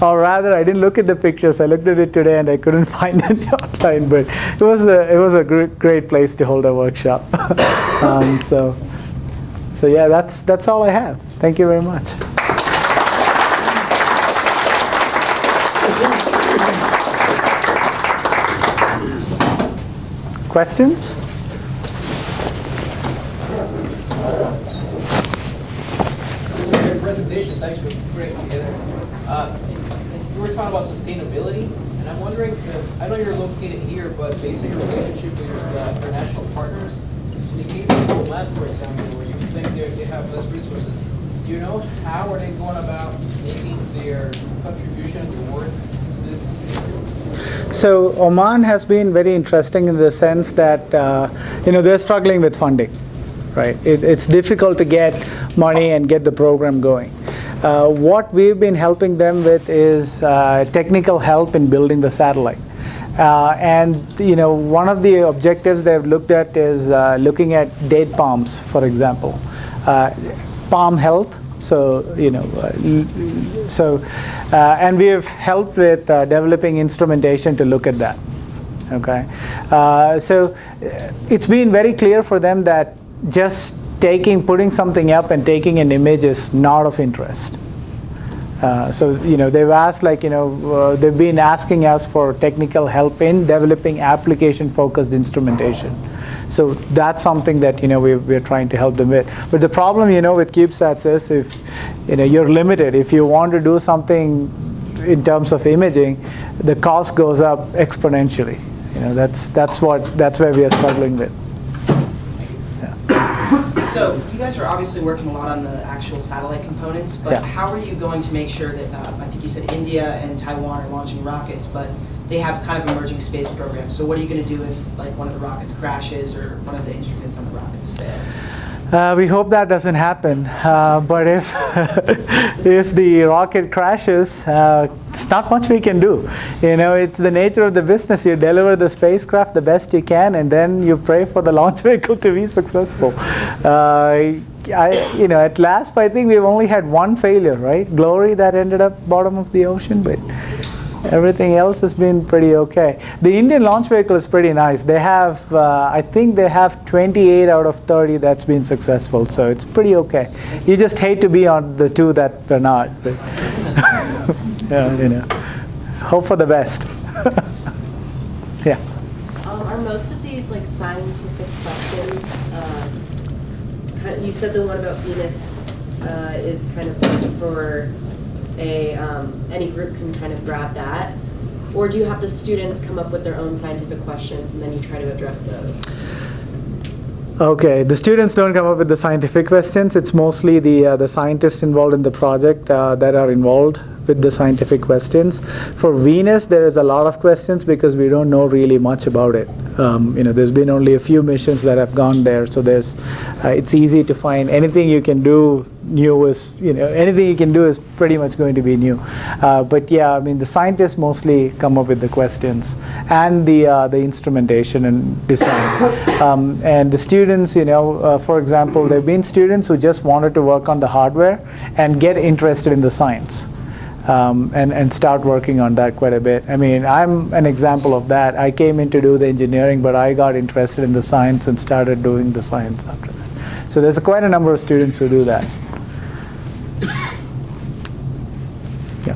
Speaker 1: Or rather, I didn't look at the pictures. I looked at it today and I couldn't find any online. But it was a great place to hold a workshop. So yeah, that's all I have. Thank you very much. Questions?
Speaker 2: Presentation, thanks for putting it together. You were talking about sustainability, and I'm wondering, I know you're located here, but based on your relationship with your national partners, in the case of Lite, for example, where you think they have less resources, do you know how are they going about making their contribution and their work to this sustainability?
Speaker 1: So Oman has been very interesting in the sense that they're struggling with funding. Right, it's difficult to get money and get the program going. What we've been helping them with is technical help in building the satellite. And one of the objectives they've looked at is looking at date palms, for example, palm health. So and we have helped with developing instrumentation to look at that. Okay, so it's been very clear for them that just putting something up and taking an image is not of interest. So they've asked, they've been asking us for technical help in developing application-focused instrumentation. So that's something that we're trying to help them with. But the problem with CubeSats is if you're limited. If you want to do something in terms of imaging, the cost goes up exponentially. That's where we are struggling with.
Speaker 3: So you guys are obviously working a lot on the actual satellite components, but how are you going to make sure that, I think you said India and Taiwan are launching rockets, but they have kind of emerging space programs. So what are you going to do if one of the rockets crashes or one of the instruments on the rockets fail?
Speaker 1: We hope that doesn't happen. But if if the rocket crashes, it's not much we can do. It's the nature of the business. You deliver the spacecraft the best you can, and then you pray for the launch vehicle to be successful. At last, I think we've only had one failure, right? Glory, that ended up bottom of the ocean, but everything else has been pretty okay. The Indian launch vehicle is pretty nice. They have, I think they have 28 out of 30 that's been successful, so it's pretty okay. You just hate to be on the two that are not. But hope for the best. Yeah.
Speaker 4: Are most of these scientific questions? You said the one about Venus is kind of for any group can kind of grab that, or do you have the students come up with their own scientific questions and then you try to address those?
Speaker 1: Okay, the students don't come up with the scientific questions. It's mostly the scientists involved in the project that are involved with the scientific questions. For Venus, there is a lot of questions because we don't know really much about it. There's been only a few missions that have gone there, so it's easy to find anything you can do new is, anything you can do is pretty much going to be new. But yeah, I mean, the scientists mostly come up with the questions and the instrumentation and design. And the students, for example, there have been students who just wanted to work on the hardware and get interested in the science. And start working on that quite a bit. I mean, I'm an example of that. I came in to do the engineering, but I got interested in the science and started doing the science after that. So there's quite a number of students who do that. Yeah.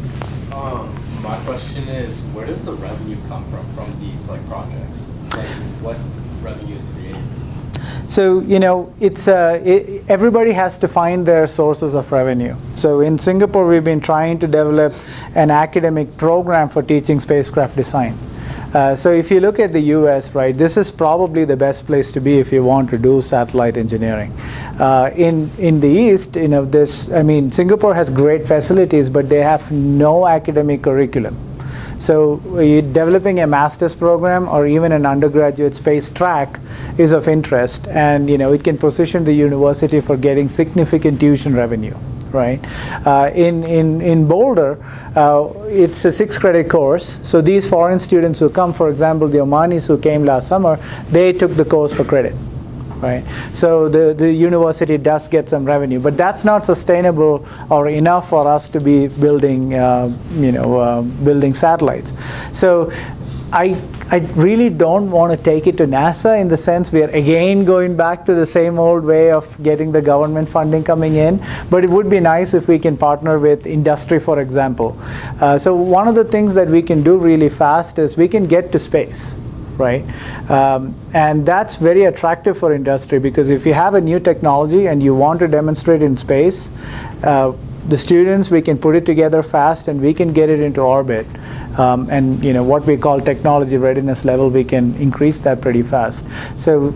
Speaker 5: My question is, where does the revenue come from these projects? What revenue is created?
Speaker 1: So, everybody has to find their sources of revenue. So in Singapore, we've been trying to develop an academic program for teaching spacecraft design. So if you look at the US, right, this is probably the best place to be if you want to do satellite engineering. In the East, Singapore has great facilities, but they have no academic curriculum. So developing a master's program or even an undergraduate space track is of interest, and it can position the university for getting significant tuition revenue, right? In Boulder, it's a 6-credit course. So these foreign students who come, for example, the Omanis who came last summer, they took the course for credit. Right. So the university does get some revenue, but that's not sustainable or enough for us to be building, building satellites. So I really don't want to take it to NASA in the sense we are again going back to the same old way of getting the government funding coming in, but it would be nice if we can partner with industry, for example. So one of the things that we can do really fast is we can get to space. Right, and that's very attractive for industry because if you have a new technology and you want to demonstrate in space, the students, we can put it together fast and we can get it into orbit. And what we call technology readiness level, we can increase that pretty fast. So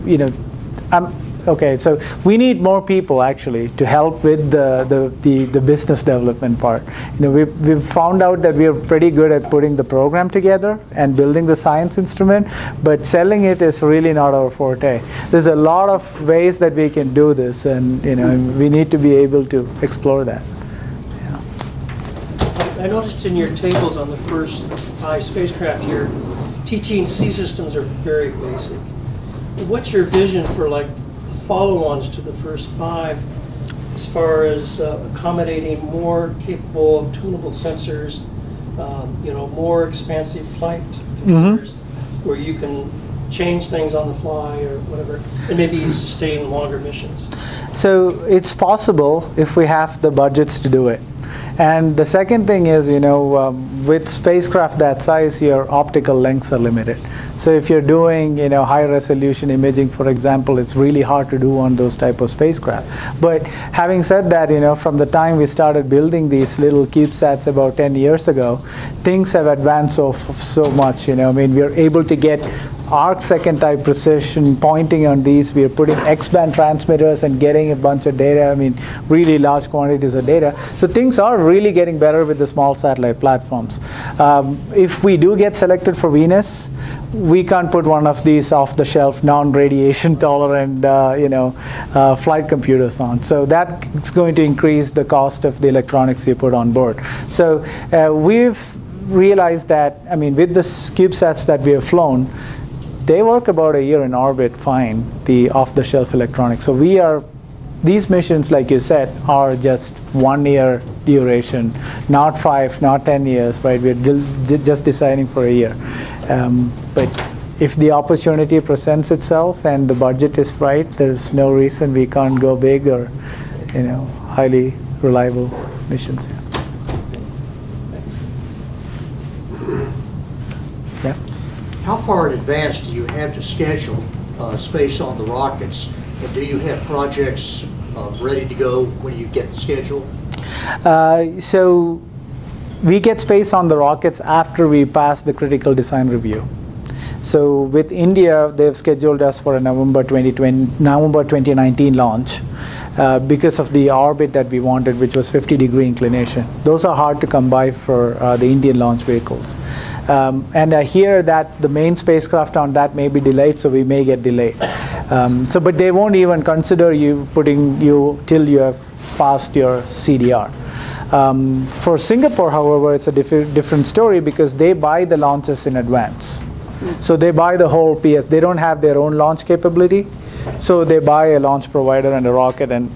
Speaker 1: okay, so we need more people actually to help with the business development part. We've found out that we are pretty good at putting the program together and building the science instrument, but selling it is really not our forte. There's a lot of ways that we can do this, and we need to be able to explore that.
Speaker 6: I noticed in your tables on the first 5 spacecraft here, TT&C systems are very basic. What's your vision for follow-ons to the first 5 as far as accommodating more capable tunable sensors, more expansive flight computers, where you can change things on the fly or whatever, and maybe sustain longer missions?
Speaker 1: So it's possible if we have the budgets to do it. And the second thing is, with spacecraft that size, your optical lengths are limited. So if you're doing, high resolution imaging, for example, it's really hard to do on those type of spacecraft. But having said that, from the time we started building these little CubeSats about 10 years ago, things have advanced so much. We're able to get arc-second type precision pointing on these. We are putting X-band transmitters and getting a bunch of data, really large quantities of data. So things are really getting better with the small satellite platforms. If we do get selected for Venus, we can't put one of these off-the-shelf, non-radiation tolerant, flight computers on. So that's going to increase the cost of the electronics you put on board. So we've realized that, with the CubeSats that we have flown, they work about a year in orbit fine, the off-the-shelf electronics. So these missions, like you said, are just 1 year duration, not 5, not 10 years, right? We're just deciding for a year. But if the opportunity presents itself and the budget is right, there's no reason we can't go big or, highly reliable missions. Yeah.
Speaker 7: How far in advance do you have to schedule space on the rockets? And do you have projects ready to go when you get the schedule?
Speaker 1: So we get space on the rockets after we pass the critical design review. So with India, they've scheduled us for a November 2019 launch because of the orbit that we wanted, which was 50-degree inclination. Those are hard to come by for the Indian launch vehicles. And I hear that the main spacecraft on that may be delayed, so we may get delayed. But they won't even consider putting you till you have passed your CDR. For Singapore, however, it's a different story because they buy the launches in advance. So they buy the whole PS. They don't have their own launch capability, so they buy a launch provider and a rocket, and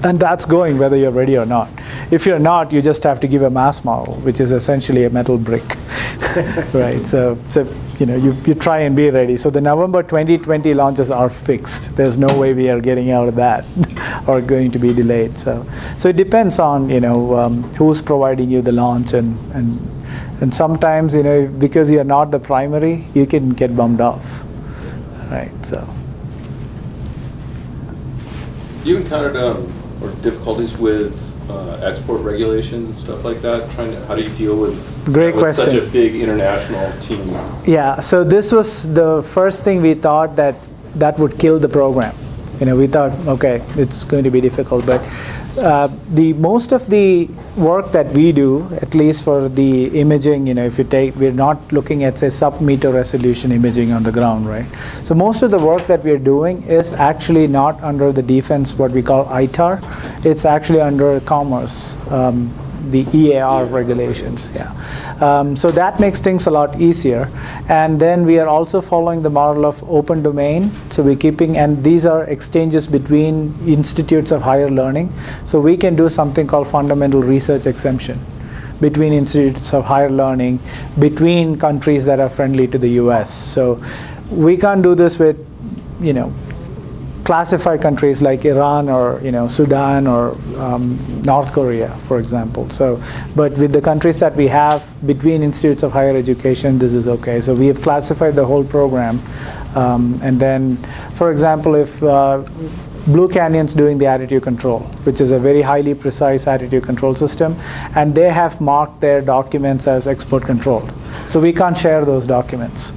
Speaker 1: that's going whether you're ready or not. If you're not, you just have to give a mass model, which is essentially a metal brick, right? So you try and be ready. So the November 2020 launches are fixed. There's no way we are getting out of that or going to be delayed. So it depends on who's providing you the launch, and sometimes because you're not the primary, you can get bummed off, right? So.
Speaker 8: You encountered or difficulties with export regulations and stuff like that? How do you deal with such a big international team?
Speaker 1: Yeah, so this was the first thing we thought that would kill the program. We thought, okay, it's going to be difficult, but the most of the work that we do, at least for the imaging, we're not looking at, say, sub-meter resolution imaging on the ground, right? So most of the work that we're doing is actually not under the defense, what we call ITAR. It's actually under commerce, the EAR regulations, yeah. So that makes things a lot easier. And then we are also following the model of open domain. So we're keeping, and these are exchanges between institutes of higher learning. So we can do something called fundamental research exemption between institutes of higher learning, between countries that are friendly to the US. So we can't do this with, classified countries like Iran or Sudan or North Korea, for example. So, but with the countries that we have between institutes of higher education, this is okay. So we have classified the whole program, and then, for example, if Blue Canyon's doing the attitude control, which is a very highly precise attitude control system, and they have marked their documents as export controlled. So we can't share those documents.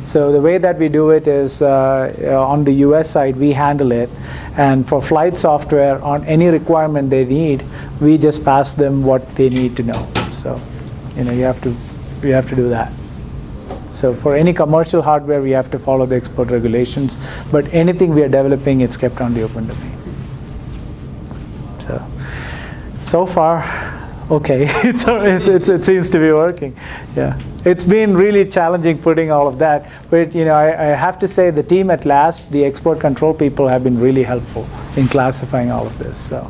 Speaker 1: So the way that we do it is on the US side, we handle it. And for flight software, on any requirement they need, we just pass them what they need to know. So, you have to do that. So for any commercial hardware, we have to follow the export regulations. But anything we are developing, it's kept on the open domain. So far, okay, it seems to be working. Yeah, it's been really challenging putting all of that, but I have to say the team at LASP, the export control people, have been really helpful in classifying all of this. So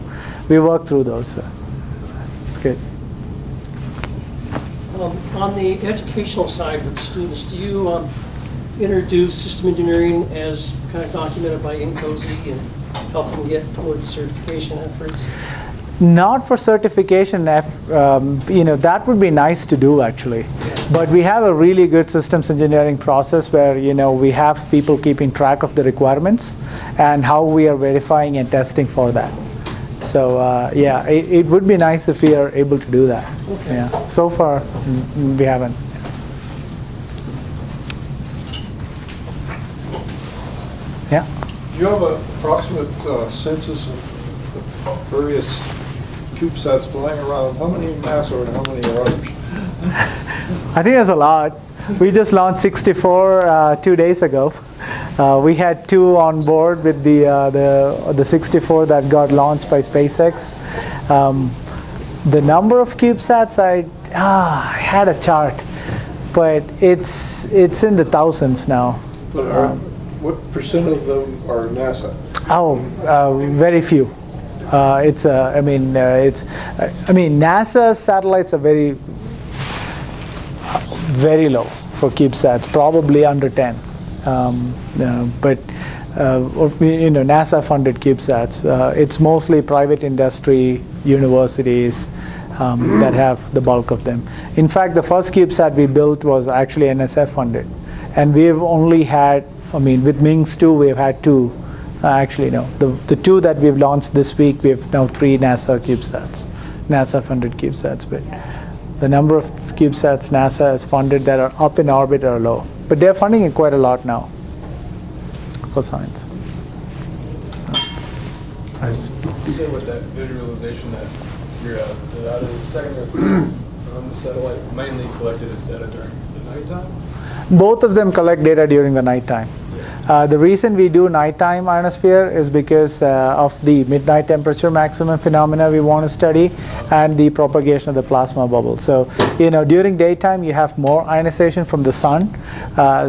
Speaker 1: we worked through those. So it's good.
Speaker 6: On the educational side with the students, do you introduce system engineering as kind of documented by INCOSE and help them get towards certification efforts?
Speaker 1: Not for certification, that would be nice to do actually. But we have a really good systems engineering process where we have people keeping track of the requirements and how we are verifying and testing for that. So yeah, it would be nice if we are able to do that. Okay. Yeah. So far, we haven't. Yeah.
Speaker 9: Do you have an approximate census of various CubeSats flying around? How many in NASA and how many are others?
Speaker 1: I think there's a lot. We just launched 64 2 days ago. We had 2 on board with the 64 that got launched by SpaceX. The number of CubeSats, I had a chart, but it's in the thousands now.
Speaker 9: What percent of them are NASA?
Speaker 1: Very few. NASA's satellites are very, very low for CubeSats, probably under 10. But NASA-funded CubeSats. It's mostly private industry, universities that have the bulk of them. In fact, the first CubeSat we built was actually NSF-funded, and we've only had, with Mings 2, we've had 2. Actually, no. The 2 that we've launched this week, we have now 3 NASA CubeSats, NASA-funded CubeSats. But the number of CubeSats NASA has funded that are up in orbit are low. but they're funding it quite a lot now for science.
Speaker 10: You say with that visualization that the second on the satellite mainly collected its data during the nighttime?
Speaker 1: Both of them collect data during the nighttime. The reason we do nighttime ionosphere is because of the midnight temperature maximum phenomena we want to study and the propagation of the plasma bubble. So, during daytime you have more ionization from the sun.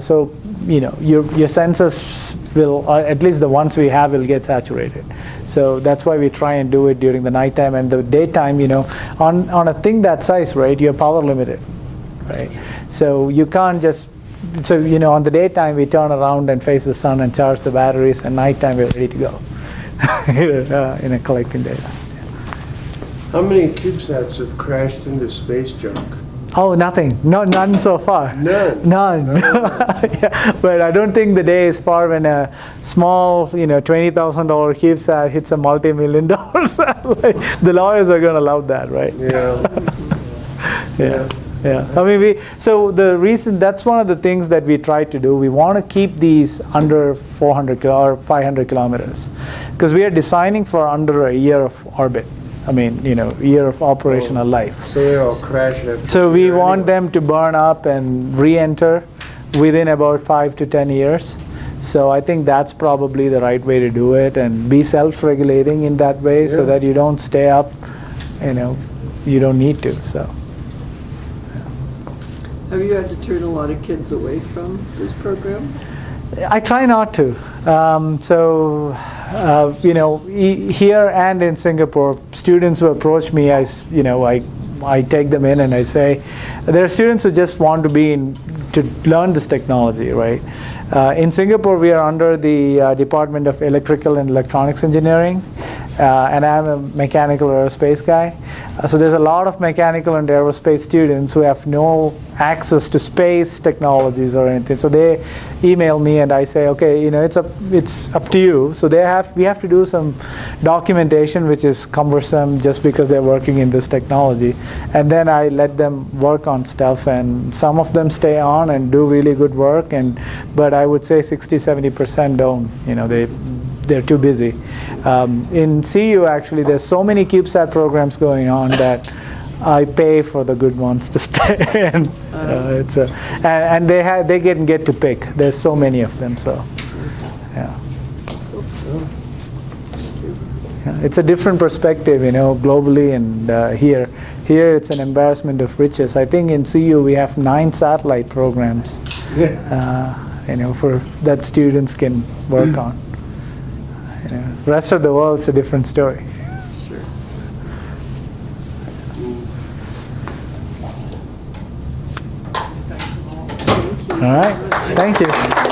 Speaker 1: So, your sensors will, or at least the ones we have, will get saturated. So that's why we try and do it during the nighttime. And the daytime, on a thing that size, right, you're power limited, right? So you can't just, on the daytime we turn around and face the sun and charge the batteries, and nighttime we're ready to go collecting data.
Speaker 11: How many CubeSats have crashed into space junk?
Speaker 1: Oh, nothing. None so far. None. Yeah, but I don't think the day is far when a small, $20,000 CubeSat hits a multi-million-dollar satellite. The lawyers are going to love that, right?
Speaker 11: Yeah.
Speaker 1: Yeah. I mean, so the reason, that's one of the things that we try to do. We want to keep these under 400 or 500 kilometers because we are designing for under a year of orbit. I mean, year of operational life.
Speaker 11: So they all crash after.
Speaker 1: So we want them to burn up and re-enter within about 5 to 10 years. So I think that's probably the right way to do it, and be self-regulating in that way so that you don't stay up, you don't need to. So.
Speaker 12: Have you had to turn a lot of kids away from this program?
Speaker 1: I try not to. Here and in Singapore, students who approach me, I take them in and I say, there are students who just want to learn this technology, right? In Singapore, we are under the Department of Electrical and Electronics Engineering, and I'm a mechanical aerospace guy. So there's a lot of mechanical and aerospace students who have no access to space technologies or anything. So they email me and I say, okay, it's up to you. So we have to do some documentation which is cumbersome just because they're working in this technology. And then I let them work on stuff, and some of them stay on and do really good work, but I would say 60-70% don't. They're too busy. In CU, actually, there's so many CubeSat programs going on that I pay for the good ones to stay. And they get to pick. There's so many of them, so yeah. It's a different perspective, globally, and here it's an embarrassment of riches. I think in CU we have 9 satellite programs, for that students can work on. Rest of the world, it's a different story.
Speaker 12: Sure.
Speaker 1: All right. Thank you.